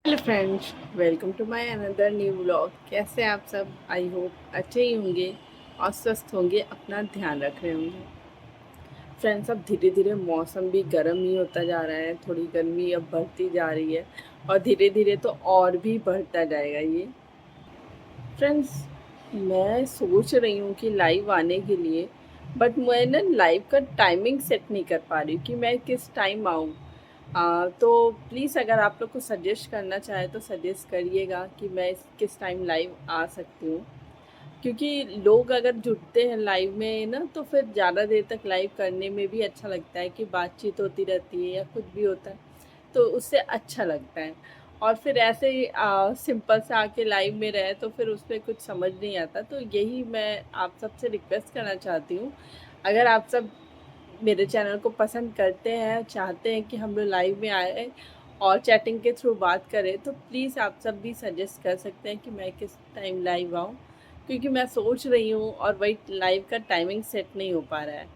Hello friends, welcome to my another new vlog. कैसे हैं आप सब? आई होप अच्छे ही होंगे और स्वस्थ होंगे, अपना ध्यान रख रहे होंगे। फ्रेंड्स, अब धीरे धीरे मौसम भी गर्म ही होता जा रहा है, थोड़ी गर्मी अब बढ़ती जा रही है और धीरे धीरे तो और भी बढ़ता जाएगा ये। फ्रेंड्स, मैं सोच रही हूँ कि लाइव आने के लिए, बट मैं ना लाइव का टाइमिंग सेट नहीं कर पा रही हूँ कि मैं किस टाइम आऊँ। तो प्लीज़ अगर आप लोग को सजेस्ट करना चाहे तो सजेस्ट करिएगा कि मैं किस टाइम लाइव आ सकती हूँ। क्योंकि लोग अगर जुड़ते हैं लाइव में ना तो फिर ज़्यादा देर तक लाइव करने में भी अच्छा लगता है कि बातचीत होती रहती है या कुछ भी होता है, तो उससे अच्छा लगता है। और फिर ऐसे ही सिंपल से आके लाइव में रहे तो फिर उसमें कुछ समझ नहीं आता, तो यही मैं आप सबसे रिक्वेस्ट करना चाहती हूँ। अगर आप सब मेरे चैनल को पसंद करते हैं, चाहते हैं कि हम लोग लाइव में आए और चैटिंग के थ्रू बात करें, तो प्लीज़ आप सब भी सजेस्ट कर सकते हैं कि मैं किस टाइम लाइव आऊँ, क्योंकि मैं सोच रही हूँ और वही लाइव का टाइमिंग सेट नहीं हो पा रहा है।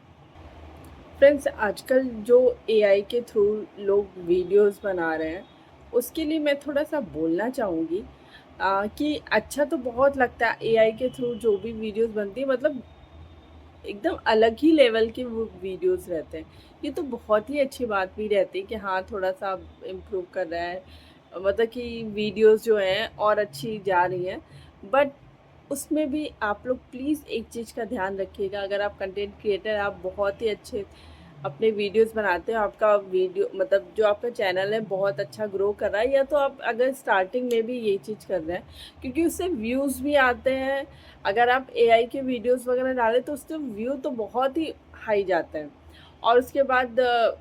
फ्रेंड्स, आजकल जो एआई के थ्रू लोग वीडियोस बना रहे हैं, उसके लिए मैं थोड़ा सा बोलना चाहूँगी कि अच्छा तो बहुत लगता है एआई के थ्रू जो भी वीडियोस बनती है, मतलब एकदम अलग ही लेवल के वो वीडियोस रहते हैं। ये तो बहुत ही अच्छी बात भी रहती है कि हाँ, थोड़ा-सा इम्प्रूव कर रहा है। मतलब कि वीडियोस जो हैं और अच्छी जा रही हैं। बट उसमें भी आप लोग प्लीज़ एक चीज़ का ध्यान रखिएगा, अगर आप कंटेंट क्रिएटर, आप बहुत ही अच्छे अपने वीडियोस बनाते हो, आपका वीडियो मतलब जो आपका चैनल है बहुत अच्छा ग्रो कर रहा है, या तो आप अगर स्टार्टिंग में भी ये चीज़ कर रहे हैं, क्योंकि उससे व्यूज़ भी आते हैं। अगर आप एआई के वीडियोस वगैरह डालें तो उससे व्यू तो बहुत ही हाई जाते हैं और उसके बाद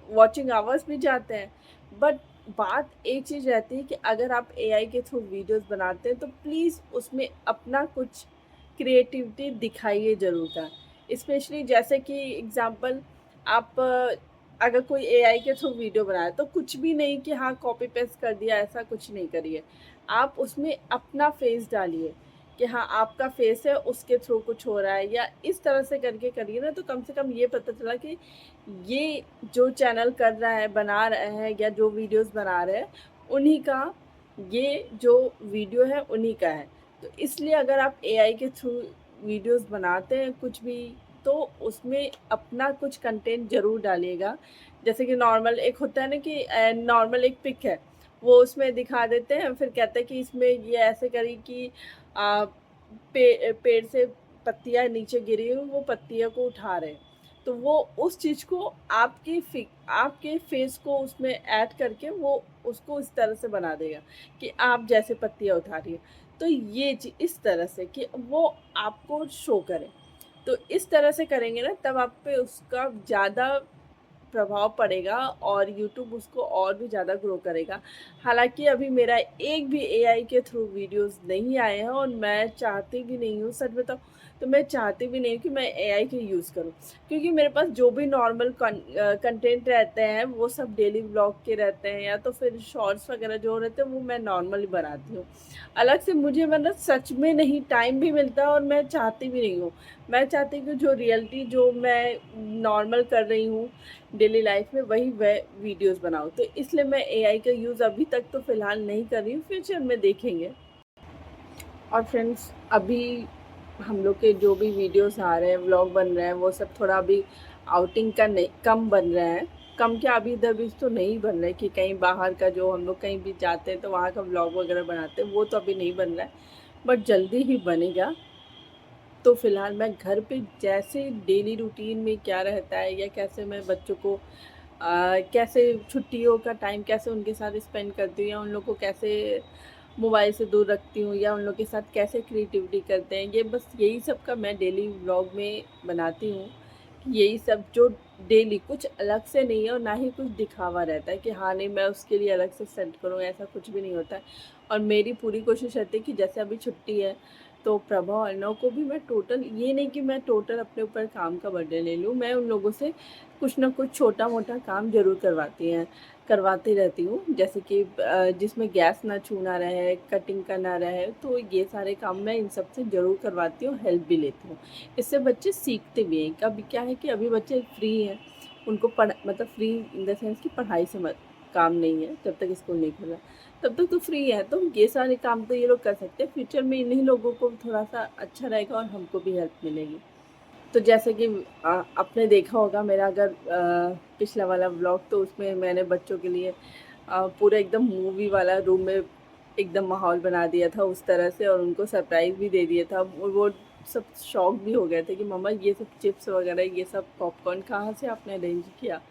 वॉचिंग आवर्स भी जाते हैं। बट बात एक चीज़ रहती है कि अगर आप एआई के थ्रू वीडियोस बनाते हैं तो प्लीज़ उसमें अपना कुछ क्रिएटिविटी दिखाइए ज़रूर का। स्पेशली जैसे कि एग्ज़ाम्पल, आप अगर कोई एआई के थ्रू वीडियो बनाए तो कुछ भी नहीं कि हाँ कॉपी पेस्ट कर दिया, ऐसा कुछ नहीं करिए। आप उसमें अपना फेस डालिए कि हाँ, आपका फेस है, उसके थ्रू कुछ हो रहा है, या इस तरह से करके करिए ना, तो कम से कम ये पता चला कि ये जो चैनल कर रहा है, बना रहा है या जो वीडियोस बना रहे हैं, उन्हीं का ये जो वीडियो है उन्हीं का है। तो इसलिए अगर आप एआई के थ्रू वीडियोस बनाते हैं कुछ भी, तो उसमें अपना कुछ कंटेंट ज़रूर डालिएगा। जैसे कि नॉर्मल एक होता है ना कि नॉर्मल एक पिक है, वो उसमें दिखा देते हैं, फिर कहते हैं कि इसमें ये ऐसे करी कि पेड़ से पत्तियाँ नीचे गिरी हुई, वो पत्तियों को उठा रहे हैं। तो वो उस चीज़ को आपके फेस को उसमें ऐड करके वो उसको इस तरह से बना देगा कि आप जैसे पत्तियाँ उठा रही हैं। तो ये इस तरह से कि वो आपको शो करे। तो इस तरह से करेंगे ना, तब आप पे उसका ज़्यादा प्रभाव पड़ेगा और यूट्यूब उसको और भी ज़्यादा ग्रो करेगा। हालाँकि अभी मेरा एक भी एआई के थ्रू वीडियोज़ नहीं आए हैं और मैं चाहती भी नहीं हूँ, सच बताऊँ तो मैं चाहती भी नहीं हूँ कि मैं एआई के यूज़ करूँ। क्योंकि मेरे पास जो भी नॉर्मल कंटेंट रहते हैं वो सब डेली व्लॉग के रहते हैं, या तो फिर शॉर्ट्स वगैरह जो रहते हैं वो मैं नॉर्मली बनाती हूँ। अलग से मुझे मतलब सच में नहीं टाइम भी मिलता है और मैं चाहती भी नहीं हूँ। मैं चाहती हूँ कि जो रियलिटी जो मैं नॉर्मल कर रही हूँ डेली लाइफ में, वही वह वीडियोस बनाऊँ। तो इसलिए मैं एआई का यूज़ अभी तक तो फ़िलहाल नहीं कर रही हूँ, फ्यूचर में देखेंगे। और फ्रेंड्स, अभी हम लोग के जो भी वीडियोस आ रहे हैं, व्लॉग बन रहे हैं, वो सब थोड़ा अभी आउटिंग का नहीं कम बन रहे हैं। कम क्या, अभी इधर भी तो नहीं बन रहे कि कहीं बाहर का, जो हम लोग कहीं भी जाते हैं तो वहाँ का व्लॉग वगैरह बनाते हैं, वो तो अभी नहीं बन रहा है, बट जल्दी ही बनेगा। तो फ़िलहाल मैं घर पे जैसे डेली रूटीन में क्या रहता है, या कैसे मैं बच्चों को कैसे छुट्टियों का टाइम कैसे उनके साथ स्पेंड करती हूँ, या उन लोग को कैसे मोबाइल से दूर रखती हूँ, या उन लोग के साथ कैसे क्रिएटिविटी करते हैं, ये बस यही सब का मैं डेली व्लॉग में बनाती हूँ। यही सब जो डेली, कुछ अलग से नहीं है और ना ही कुछ दिखावा रहता है कि हाँ नहीं मैं उसके लिए अलग से सेट करूँ, ऐसा कुछ भी नहीं होता है। और मेरी पूरी कोशिश रहती है कि जैसे अभी छुट्टी है तो प्रभा और अर्णव को भी मैं टोटल, ये नहीं कि मैं टोटल अपने ऊपर काम का बर्डन ले लूँ, मैं उन लोगों से कुछ ना कुछ छोटा मोटा काम ज़रूर करवाती रहती हूँ। जैसे कि जिसमें गैस ना छूना रहे, कटिंग का ना रहे, तो ये सारे काम मैं इन सब से ज़रूर करवाती हूँ, हेल्प भी लेती हूँ। इससे बच्चे सीखते भी हैं। अभी क्या है कि अभी बच्चे फ्री हैं, उनको मतलब फ्री इन द सेंस कि पढ़ाई से काम नहीं है जब तक स्कूल नहीं खुला। तब तक तो फ्री है, तो ये सारे काम तो ये लोग कर सकते हैं। फ्यूचर में इन्हीं लोगों को थोड़ा सा अच्छा रहेगा और हमको भी हेल्प मिलेगी। तो जैसे कि आपने देखा होगा मेरा अगर पिछला वाला व्लॉग, तो उसमें मैंने बच्चों के लिए पूरा एकदम मूवी वाला रूम में एकदम माहौल बना दिया था उस तरह से, और उनको सरप्राइज़ भी दे दिया था। और वो सब शॉक भी हो गए थे कि मम्मा ये सब चिप्स वगैरह, ये सब पॉपकॉर्न कहाँ से आपने अरेंज किया,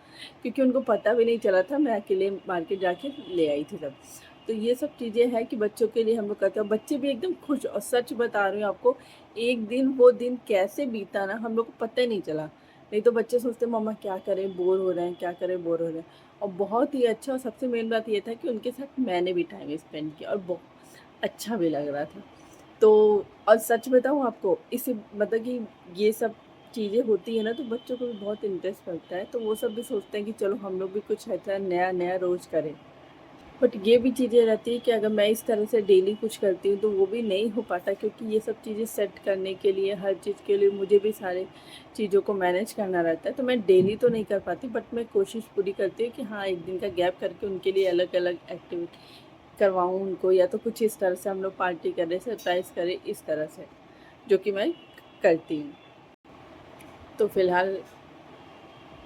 क्योंकि उनको पता भी नहीं चला था, मैं अकेले मार्केट जाके ले आई थी तब। तो ये सब चीज़ें हैं कि बच्चों के लिए हम लोग करते हैं, बच्चे भी एकदम खुश। और सच बता रही हूँ आपको, एक दिन वो दिन कैसे बीता ना हम लोग को पता ही नहीं चला। नहीं तो बच्चे सोचते मम्मा क्या करें, बोर हो रहे हैं, क्या करें, बोर हो रहे हैं। और बहुत ही अच्छा, और सबसे मेन बात ये था कि उनके साथ मैंने भी टाइम स्पेंड किया और बहुत अच्छा भी लग रहा था। तो और सच बताऊँ आपको, इसी मतलब कि ये सब चीज़ें होती है ना, तो बच्चों को भी बहुत इंटरेस्ट लगता है, तो वो सब भी सोचते हैं कि चलो हम लोग भी कुछ ऐसा नया नया रोज़ करें। बट ये भी चीज़ें रहती है कि अगर मैं इस तरह से डेली कुछ करती हूँ तो वो भी नहीं हो पाता, क्योंकि ये सब चीज़ें सेट करने के लिए, हर चीज़ के लिए मुझे भी सारे चीज़ों को मैनेज करना रहता है। तो मैं डेली तो नहीं कर पाती, बट मैं कोशिश पूरी करती हूँ कि हाँ, एक दिन का गैप करके उनके लिए अलग अलग एक्टिविटी करवाऊँ उनको, या तो कुछ इस तरह से हम लोग पार्टी करें, सरप्राइज़ करें, इस तरह से, जो कि मैं करती हूँ। तो फ़िलहाल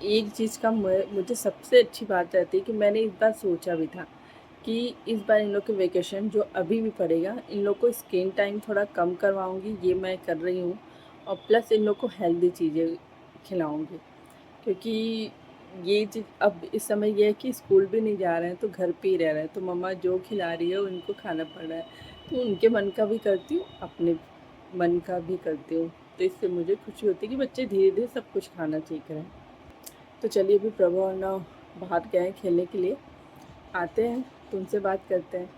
एक चीज़ का मुझे सबसे अच्छी बात रहती है कि मैंने इस बार सोचा भी था कि इस बार इन लोग के वेकेशन जो अभी भी पड़ेगा, इन लोग को स्क्रीन टाइम थोड़ा कम करवाऊँगी, ये मैं कर रही हूँ। और प्लस इन लोग को हेल्दी चीज़ें खिलाऊँगी, क्योंकि ये चीज़ अब इस समय ये है कि स्कूल भी नहीं जा रहे हैं, तो घर पे ही रह रहे हैं, तो मम्मा जो खिला रही है उनको खाना पड़ रहा है। तो उनके मन का भी करती हूँ, अपने मन का भी करती हूँ। तो इससे मुझे खुशी होती है कि बच्चे धीरे-धीरे सब कुछ खाना सीख रहे हैं। तो चलिए, अभी प्रभु और ना बाहर गए हैं खेलने के लिए, आते हैं तो उनसे बात करते हैं।